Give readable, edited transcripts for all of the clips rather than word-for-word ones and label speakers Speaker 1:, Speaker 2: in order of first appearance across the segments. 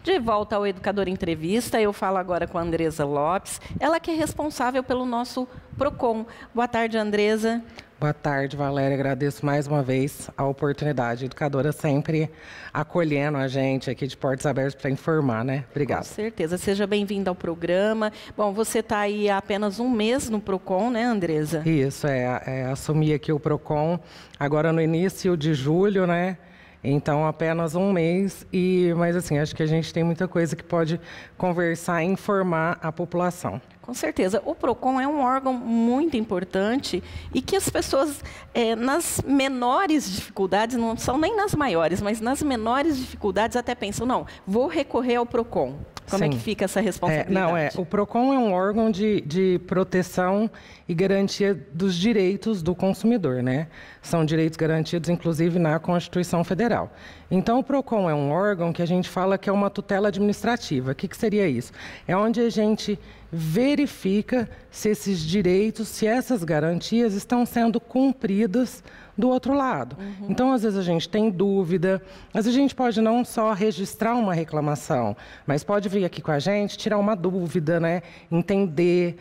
Speaker 1: De volta ao Educador Entrevista, eu falo agora com a Andresa Lopes, ela que é responsável pelo nosso PROCON. Boa tarde, Andresa.
Speaker 2: Boa tarde, Valéria. Agradeço mais uma vez a oportunidade. A educadora sempre acolhendo a gente aqui de portas abertas para informar, né? Obrigada.
Speaker 1: Com certeza. Seja bem-vinda ao programa. Bom, você está aí há apenas um mês no PROCON, né, Andresa?
Speaker 2: Isso, assumi aqui o PROCON agora no início de julho, né? Então, apenas um mês, mas assim, acho que a gente tem muita coisa que pode conversar e informar a população.
Speaker 1: Com certeza. O PROCON é um órgão muito importante e que as pessoas, nas menores dificuldades, não são nem nas maiores, mas nas menores dificuldades até pensam, não, vou recorrer ao PROCON. Como
Speaker 2: Sim.
Speaker 1: é que fica essa responsabilidade?
Speaker 2: O PROCON é um órgão de proteção e garantia dos direitos do consumidor, né? São direitos garantidos, inclusive, na Constituição Federal. Então, o PROCON é um órgão que a gente fala que é uma tutela administrativa. O que seria isso? É onde a gente verifica se esses direitos, se essas garantias estão sendo cumpridas do outro lado. Uhum. Então, às vezes a gente tem dúvida, às vezes a gente pode não só registrar uma reclamação, mas pode vir aqui com a gente, tirar uma dúvida, né? Entender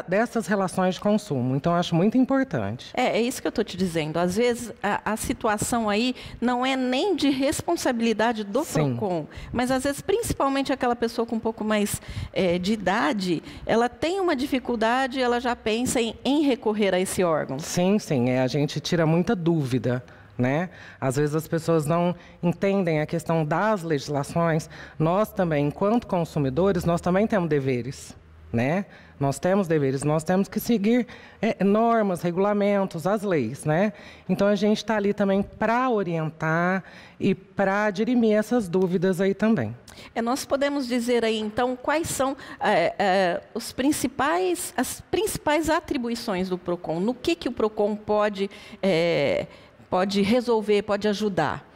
Speaker 2: dessas relações de consumo. Então, acho muito importante.
Speaker 1: É isso que eu estou te dizendo. Às vezes, a situação aí não é nem de responsabilidade do PROCON, mas às vezes, principalmente aquela pessoa com um pouco mais de idade, ela tem uma dificuldade, ela já pensa em recorrer a esse órgão.
Speaker 2: Sim, a gente tira muita dúvida, né? Às vezes as pessoas não entendem a questão das legislações. Nós também, enquanto consumidores, nós também temos deveres, né? Nós temos deveres, nós temos que seguir normas, regulamentos, as leis, né? Então, a gente está ali também para orientar e para dirimir essas dúvidas aí também.
Speaker 1: Nós podemos dizer aí, então, quais são as principais atribuições do PROCON? No que o PROCON pode resolver, pode ajudar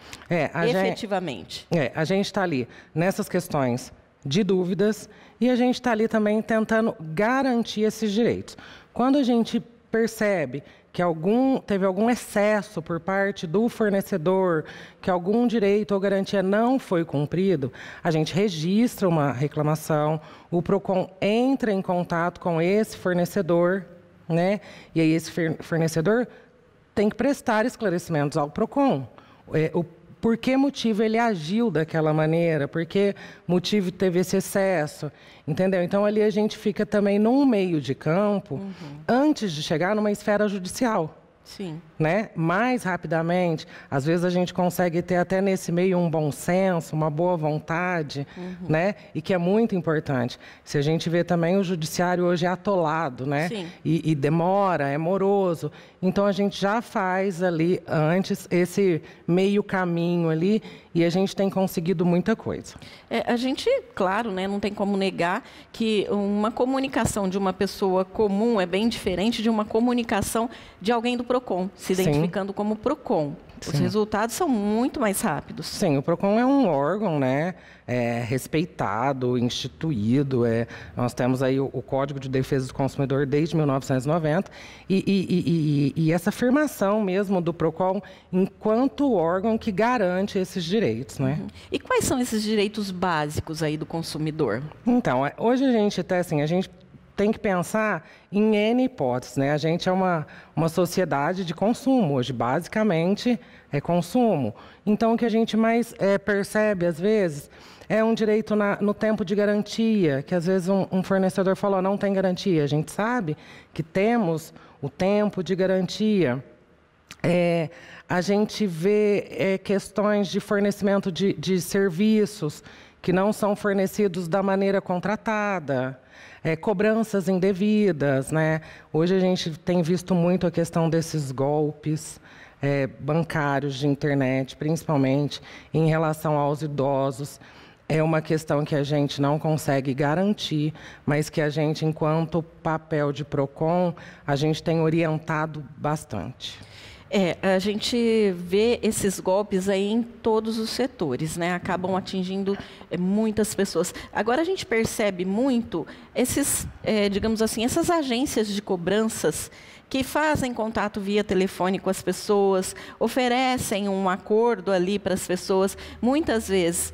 Speaker 1: efetivamente?
Speaker 2: A gente está ali nessas questões de dúvidas e a gente está ali também tentando garantir esses direitos. Quando a gente percebe que teve algum excesso por parte do fornecedor, que algum direito ou garantia não foi cumprido, a gente registra uma reclamação, o PROCON entra em contato com esse fornecedor, né? E aí esse fornecedor tem que prestar esclarecimentos ao PROCON. Por que motivo ele agiu daquela maneira? Por que motivo teve esse excesso? Entendeu? Então, ali a gente fica também num meio de campo, antes de chegar numa esfera judicial.
Speaker 1: Sim.
Speaker 2: Né? Mais rapidamente, às vezes a gente consegue ter até nesse meio um bom senso, uma boa vontade, né? E que é muito importante. Se a gente vê também o judiciário hoje é atolado, né?
Speaker 1: Sim.
Speaker 2: E demora, é moroso. Então a gente já faz ali antes esse meio caminho ali e a gente tem conseguido muita coisa.
Speaker 1: A gente, claro, né, não tem como negar que uma comunicação de uma pessoa comum é bem diferente de uma comunicação de alguém do PROCON, se identificando como PROCON. Os resultados são muito mais rápidos. Sim,
Speaker 2: o PROCON é um órgão, né, respeitado, instituído. Nós temos aí o Código de Defesa do Consumidor desde 1990 e essa afirmação mesmo do PROCON enquanto órgão que garante esses direitos, né?
Speaker 1: E quais são esses direitos básicos aí do consumidor?
Speaker 2: Então, hoje a gente tem que pensar em N hipóteses, né? A gente é uma sociedade de consumo, hoje basicamente é consumo. Então, o que a gente mais percebe, às vezes, é um direito no tempo de garantia, que às vezes um fornecedor falou, não tem garantia. A gente sabe que temos o tempo de garantia. A gente vê questões de fornecimento de serviços que não são fornecidos da maneira contratada. Cobranças indevidas, né? Hoje a gente tem visto muito a questão desses golpes bancários de internet, principalmente em relação aos idosos. É uma questão que a gente não consegue garantir, mas que a gente, enquanto papel de PROCON, a gente tem orientado bastante.
Speaker 1: A gente vê esses golpes aí em todos os setores, né? Acabam atingindo muitas pessoas. Agora a gente percebe muito digamos assim, essas agências de cobranças que fazem contato via telefone com as pessoas, oferecem um acordo ali para as pessoas, muitas vezes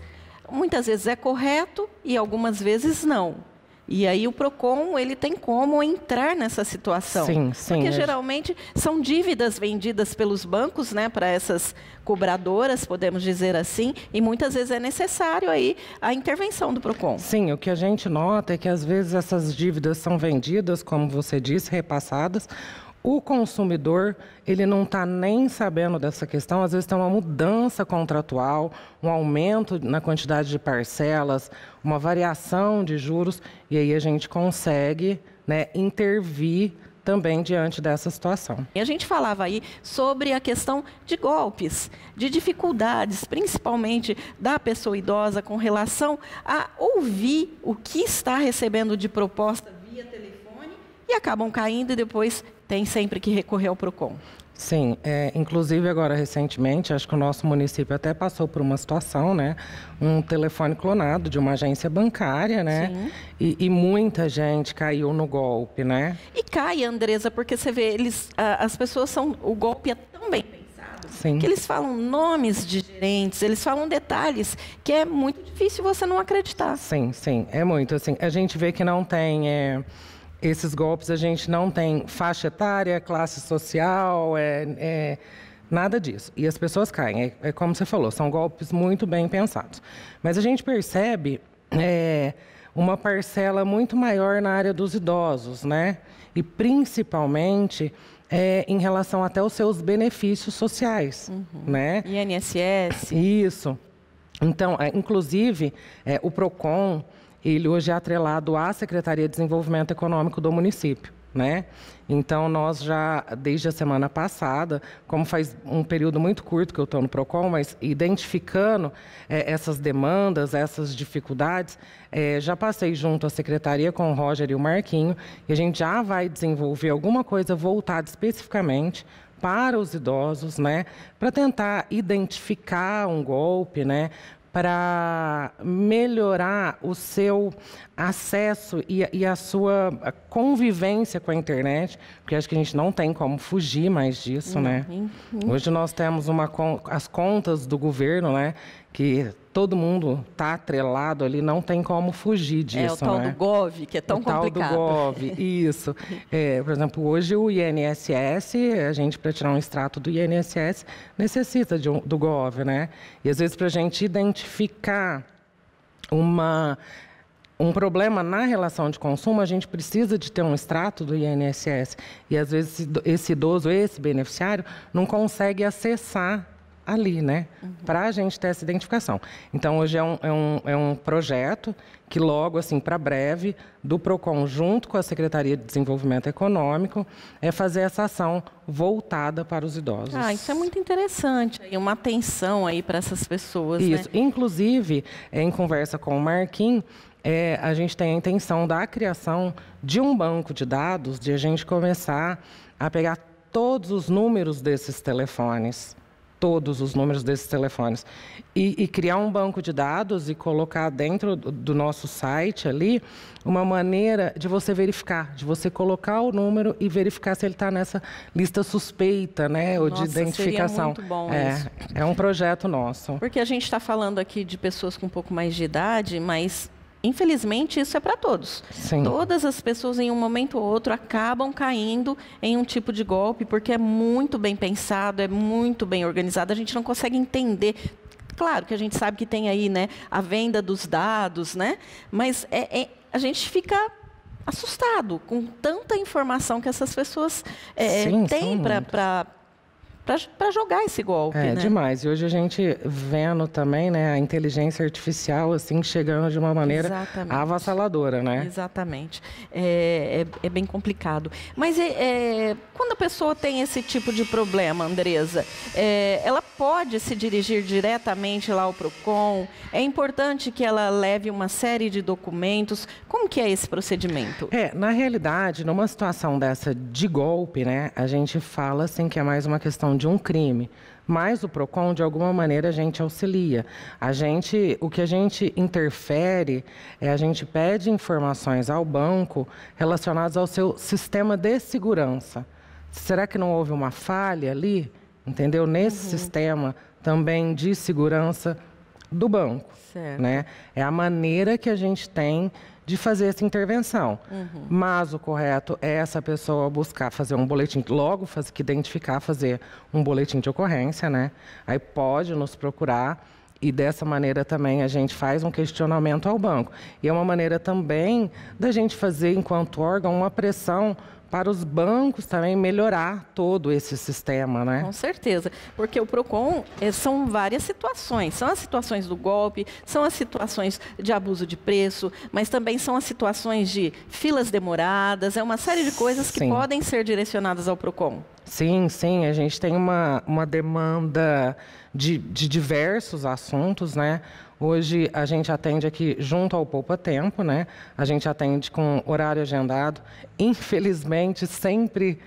Speaker 1: muitas vezes é correto e algumas vezes não. E aí o PROCON, ele tem como entrar nessa situação.
Speaker 2: Sim, sim.
Speaker 1: Porque geralmente são dívidas vendidas pelos bancos, né, para essas cobradoras, podemos dizer assim, e muitas vezes é necessário aí a intervenção do PROCON.
Speaker 2: Sim, o que a gente nota é que às vezes essas dívidas são vendidas, como você disse, repassadas. O consumidor, ele não está nem sabendo dessa questão, às vezes tem uma mudança contratual, um aumento na quantidade de parcelas, uma variação de juros, e aí a gente consegue, né, intervir também diante dessa situação.
Speaker 1: E a gente falava aí sobre a questão de golpes, de dificuldades, principalmente da pessoa idosa com relação a ouvir o que está recebendo de proposta via telefone e acabam caindo e depois tem sempre que recorrer ao PROCON.
Speaker 2: Sim, inclusive agora recentemente, acho que o nosso município até passou por uma situação, né? Um telefone clonado de uma agência bancária, né? E muita gente caiu no golpe, né?
Speaker 1: E cai, Andresa, porque você vê, as pessoas são, o golpe é tão bem pensado,
Speaker 2: Sim.
Speaker 1: que eles falam nomes de gerentes, eles falam detalhes que é muito difícil você não acreditar.
Speaker 2: Sim, sim, é muito assim. A gente vê que não tem... Esses golpes, a gente não tem faixa etária, classe social, nada disso. E as pessoas caem. É como você falou, são golpes muito bem pensados. Mas a gente percebe uma parcela muito maior na área dos idosos, né? E principalmente em relação até aos seus benefícios sociais, né?
Speaker 1: INSS.
Speaker 2: Isso. Então, inclusive, o PROCON... ele hoje é atrelado à Secretaria de Desenvolvimento Econômico do município, né? Então, nós já, desde a semana passada, como faz um período muito curto que eu estou no PROCON, mas identificando essas demandas, essas dificuldades, já passei junto à Secretaria com o Roger e o Marquinho, e a gente já vai desenvolver alguma coisa voltada especificamente para os idosos, né? Para tentar identificar um golpe, né? Para melhorar o seu acesso e a sua convivência com a internet, porque acho que a gente não tem como fugir mais disso, né? Hoje nós temos as contas do governo, né? Que todo mundo está atrelado ali, não tem como fugir disso,
Speaker 1: o tal do Gov, que é tão complicado.
Speaker 2: O tal do Gov, isso. Por exemplo, hoje o INSS, a gente para tirar um extrato do INSS, necessita do Gov, né? E às vezes para a gente identificar um problema na relação de consumo, a gente precisa de ter um extrato do INSS. E às vezes esse idoso, esse beneficiário, não consegue acessar ali, né? Para a gente ter essa identificação. Então, hoje é um projeto que logo, assim, para breve, do PROCON, junto com a Secretaria de Desenvolvimento Econômico, é fazer essa ação voltada para os idosos.
Speaker 1: Isso é muito interessante. E uma atenção aí para essas pessoas,
Speaker 2: Isso.
Speaker 1: né?
Speaker 2: Inclusive, em conversa com o Marquinhos, a gente tem a intenção da criação de um banco de dados, de a gente começar a pegar todos os números desses telefones, e criar um banco de dados e colocar dentro do nosso site ali uma maneira de você verificar, de você colocar o número e verificar se ele está nessa lista suspeita, né, ou de identificação.
Speaker 1: Seria muito bom isso.
Speaker 2: É um projeto nosso.
Speaker 1: Porque a gente está falando aqui de pessoas com um pouco mais de idade, mas infelizmente isso é para todos.
Speaker 2: Sim.
Speaker 1: Todas as pessoas em um momento ou outro acabam caindo em um tipo de golpe porque é muito bem pensado, é muito bem organizado, a gente não consegue entender. Claro que a gente sabe que tem aí, né, a venda dos dados, né? Mas a gente fica assustado com tanta informação que essas pessoas têm para jogar esse golpe, né?
Speaker 2: Demais. E hoje a gente vendo também, né, a inteligência artificial assim chegando de uma maneira avassaladora, né?
Speaker 1: Exatamente. É bem complicado. Mas quando a pessoa tem esse tipo de problema, Andresa, ela pode se dirigir diretamente lá ao PROCON? É importante que ela leve uma série de documentos? Como que é esse procedimento?
Speaker 2: Na realidade, numa situação dessa de golpe, né, a gente fala assim que é mais uma questão de um crime, mas o PROCON, de alguma maneira, a gente auxilia. O que a gente interfere a gente pede informações ao banco relacionadas ao seu sistema de segurança. Será que não houve uma falha ali, entendeu? Nesse sistema também de segurança, do banco,
Speaker 1: Certo.
Speaker 2: né? É a maneira que a gente tem de fazer essa intervenção. Mas o correto é essa pessoa buscar fazer um boletim, logo que identificar, fazer um boletim de ocorrência, né? Aí pode nos procurar e dessa maneira também a gente faz um questionamento ao banco. E é uma maneira também da gente fazer, enquanto órgão, uma pressão para os bancos também melhorar todo esse sistema, né?
Speaker 1: Com certeza, porque o PROCON são várias situações. São as situações do golpe, são as situações de abuso de preço, mas também são as situações de filas demoradas, é uma série de coisas que podem ser direcionadas ao PROCON.
Speaker 2: Sim, sim, a gente tem uma demanda de diversos assuntos, né? Hoje a gente atende aqui junto ao Poupa Tempo, né? A gente atende com horário agendado. Infelizmente, sempre,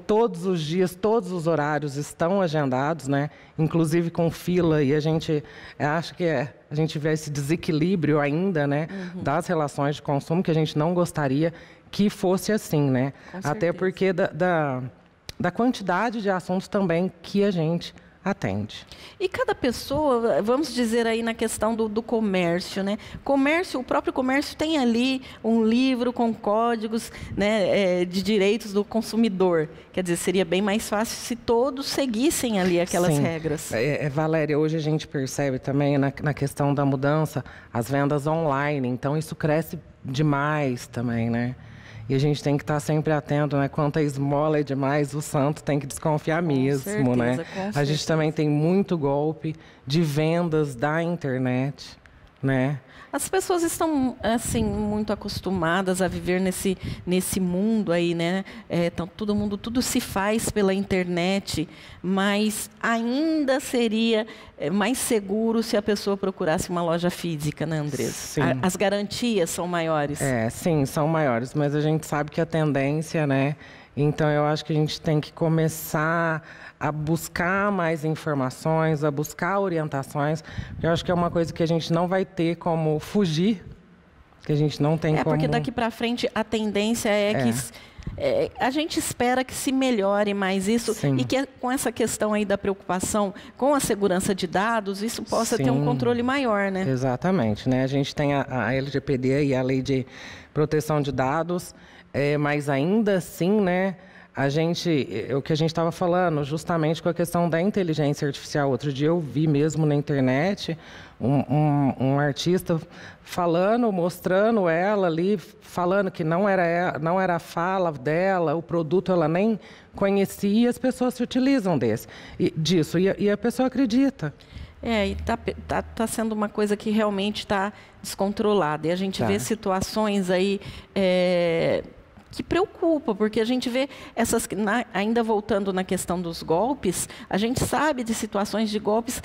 Speaker 2: todos os dias, todos os horários estão agendados, né? Inclusive com fila, e a gente acha que a gente vê esse desequilíbrio ainda, né? Das relações de consumo, que a gente não gostaria que fosse assim, né? Até porque da quantidade de assuntos também que a gente atende.
Speaker 1: E cada pessoa, vamos dizer aí na questão do comércio, né? O próprio comércio tem ali um livro com códigos, né, de direitos do consumidor. Quer dizer, seria bem mais fácil se todos seguissem ali aquelas regras.
Speaker 2: Valéria, hoje a gente percebe também na questão da mudança, as vendas online, então isso cresce demais também, né? E a gente tem que estar sempre atento, né? Quanto a esmola é demais, o santo tem que desconfiar mesmo, né? A gente também tem muito golpe de vendas da internet, né?
Speaker 1: As pessoas estão, assim, muito acostumadas a viver nesse mundo aí, né? Então, tudo se faz pela internet, mas ainda seria mais seguro se a pessoa procurasse uma loja física, né, Andressa?
Speaker 2: Sim.
Speaker 1: As garantias são maiores.
Speaker 2: Sim, são maiores, mas a gente sabe que a tendência, né? Então, eu acho que a gente tem que começar a buscar mais informações, a buscar orientações. Eu acho que é uma coisa que a gente não vai ter como fugir, que a gente não tem como...
Speaker 1: Porque daqui para frente a tendência que... a gente espera que se melhore mais isso. Sim. E que com essa questão aí da preocupação com a segurança de dados, isso possa ter um controle maior, né?
Speaker 2: Exatamente, né? A gente tem a LGPD e a Lei de Proteção de Dados, mas ainda assim, né? O que a gente estava falando, justamente com a questão da inteligência artificial. Outro dia eu vi mesmo na internet um artista mostrando ela ali, falando que não era a fala dela, o produto ela nem conhecia, e as pessoas se utilizam disso, e a pessoa acredita.
Speaker 1: E tá sendo uma coisa que realmente está descontrolada. E a gente vê situações aí... que preocupa, porque a gente vê ainda voltando na questão dos golpes, a gente sabe de situações de golpes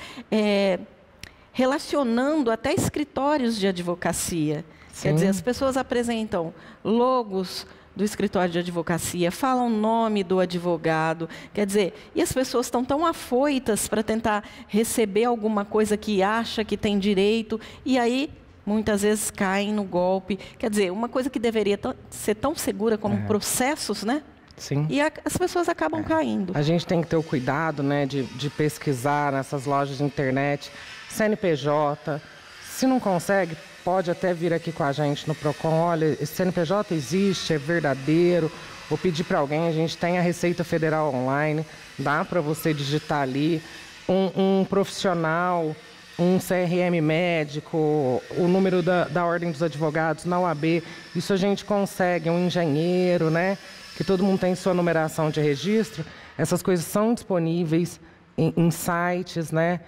Speaker 1: relacionando até escritórios de advocacia. Sim. Quer dizer, as pessoas apresentam logos do escritório de advocacia, falam o nome do advogado, quer dizer, e as pessoas estão tão afoitas para tentar receber alguma coisa que acha que tem direito, e aí muitas vezes caem no golpe. Quer dizer, uma coisa que deveria ser tão segura como processos, né?
Speaker 2: Sim.
Speaker 1: E as pessoas acabam caindo.
Speaker 2: A gente tem que ter o cuidado, né, de pesquisar nessas lojas de internet, CNPJ. Se não consegue, pode até vir aqui com a gente no PROCON. Olha, esse CNPJ existe, é verdadeiro. Ou pedir para alguém, a gente tem a Receita Federal Online, dá para você digitar ali. Um profissional... um CRM médico, o número da Ordem dos Advogados na OAB, isso a gente consegue, um engenheiro, né? Que todo mundo tem sua numeração de registro, essas coisas são disponíveis em sites, né?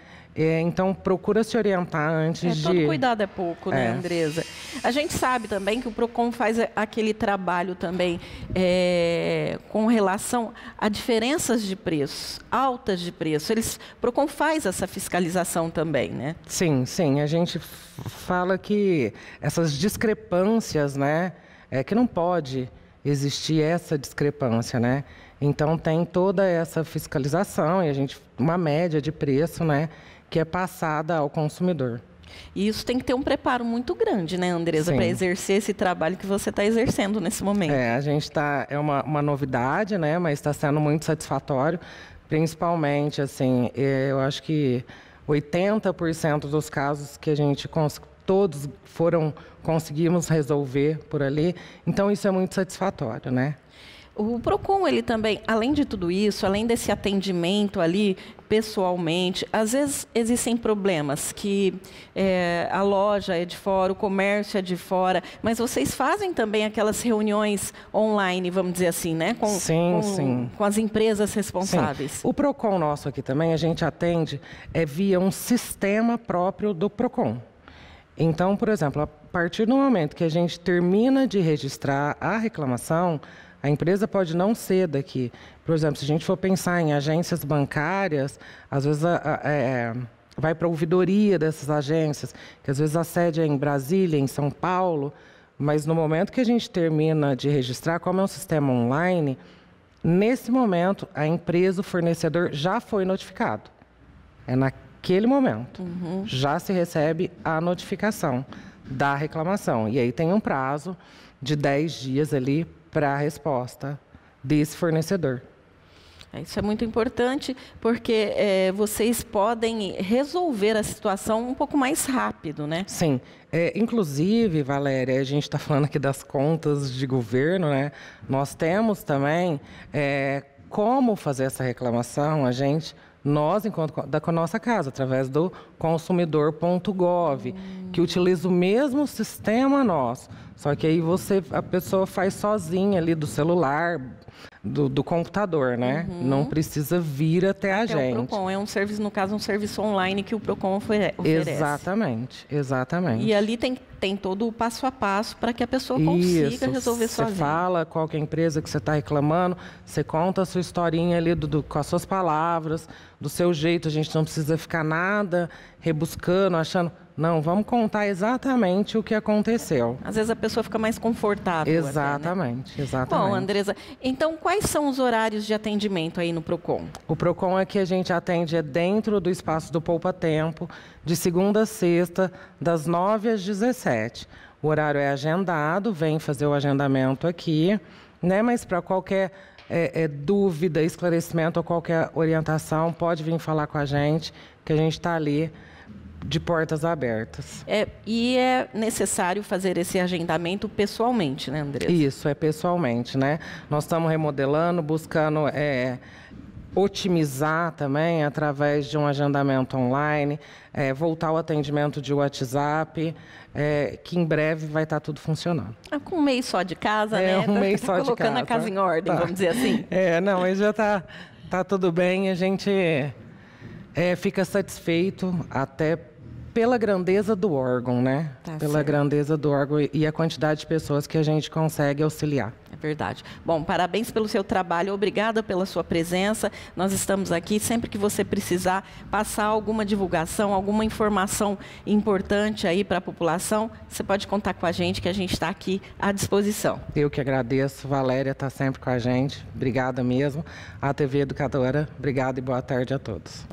Speaker 2: Então, procura se orientar antes de...
Speaker 1: Todo cuidado é pouco, né, Andressa? A gente sabe também que o PROCON faz aquele trabalho também com relação a diferenças de preços, altas de preço. O PROCON faz essa fiscalização também, né?
Speaker 2: Sim, sim. A gente fala que essas discrepâncias, né, que não pode existir essa discrepância, né? Então, tem toda essa fiscalização e uma média de preço, né, que é passada ao consumidor.
Speaker 1: E isso tem que ter um preparo muito grande, né, Andressa, para exercer esse trabalho que você está exercendo nesse momento.
Speaker 2: A gente é uma novidade, né, mas está sendo muito satisfatório, principalmente, assim, eu acho que 80% dos casos que a gente todos conseguimos resolver por ali. Então, isso é muito satisfatório, né?
Speaker 1: O PROCON, ele também, além de tudo isso, além desse atendimento ali pessoalmente, às vezes existem problemas que a loja é de fora, o comércio é de fora, mas vocês fazem também aquelas reuniões online, vamos dizer assim, né?
Speaker 2: Sim.
Speaker 1: Com as empresas responsáveis.
Speaker 2: Sim. O PROCON nosso aqui também, a gente atende via um sistema próprio do PROCON. Então, por exemplo, a partir do momento que a gente termina de registrar a reclamação, a empresa pode não ser daqui. Por exemplo, se a gente for pensar em agências bancárias, às vezes vai para a ouvidoria dessas agências, que às vezes a sede é em Brasília, em São Paulo, mas no momento que a gente termina de registrar, como é um sistema online, nesse momento a empresa, o fornecedor, já foi notificado. É naquele momento. Já se recebe a notificação da reclamação. E aí tem um prazo de 10 dias ali para a resposta desse fornecedor.
Speaker 1: Isso é muito importante, porque vocês podem resolver a situação um pouco mais rápido, né?
Speaker 2: Sim. Inclusive, Valéria, a gente está falando aqui das contas de governo, né? Nós temos também como fazer essa reclamação, nós, com a nossa casa, através do consumidor.gov, que utiliza o mesmo sistema nosso. Só que aí a pessoa faz sozinha ali do celular, do computador, né? Não precisa vir até a gente.
Speaker 1: O PROCON é um serviço, no caso, um serviço online que o PROCON oferece.
Speaker 2: Exatamente.
Speaker 1: E ali tem todo o passo a passo para que a pessoa consiga resolver sozinha.
Speaker 2: Você fala qual que é a empresa que você está reclamando, você conta a sua historinha ali com as suas palavras, do seu jeito. A gente não precisa ficar nada rebuscando, achando... Não, vamos contar exatamente o que aconteceu.
Speaker 1: Às vezes a pessoa fica mais confortável.
Speaker 2: Exatamente,
Speaker 1: até, né?
Speaker 2: Exatamente.
Speaker 1: Bom, Andresa, então quais são os horários de atendimento aí no PROCON?
Speaker 2: O PROCON aqui a gente atende dentro do espaço do Poupa Tempo, de segunda a sexta, das 9 às 17. O horário é agendado, vem fazer o agendamento aqui, né? Mas para qualquer dúvida, esclarecimento ou qualquer orientação, pode vir falar com a gente, que a gente está ali de portas abertas.
Speaker 1: E é necessário fazer esse agendamento pessoalmente, né, Andresa?
Speaker 2: Isso, pessoalmente, né? Nós estamos remodelando, buscando otimizar também através de um agendamento online, voltar ao atendimento de WhatsApp, que em breve vai estar tudo funcionando.
Speaker 1: Com um mês só de casa, né?
Speaker 2: Um mês só de casa.
Speaker 1: Colocando a casa em ordem, vamos dizer assim.
Speaker 2: Não, mas já tá tudo bem, a gente fica satisfeito até pela grandeza do órgão, né? Pela grandeza do órgão e a quantidade de pessoas que a gente consegue auxiliar.
Speaker 1: É verdade. Bom, parabéns pelo seu trabalho, obrigada pela sua presença. Nós estamos aqui, sempre que você precisar passar alguma divulgação, alguma informação importante aí para a população, você pode contar com a gente, que a gente está aqui à disposição.
Speaker 2: Eu que agradeço, Valéria está sempre com a gente. Obrigada mesmo. A TV Educadora, obrigada e boa tarde a todos.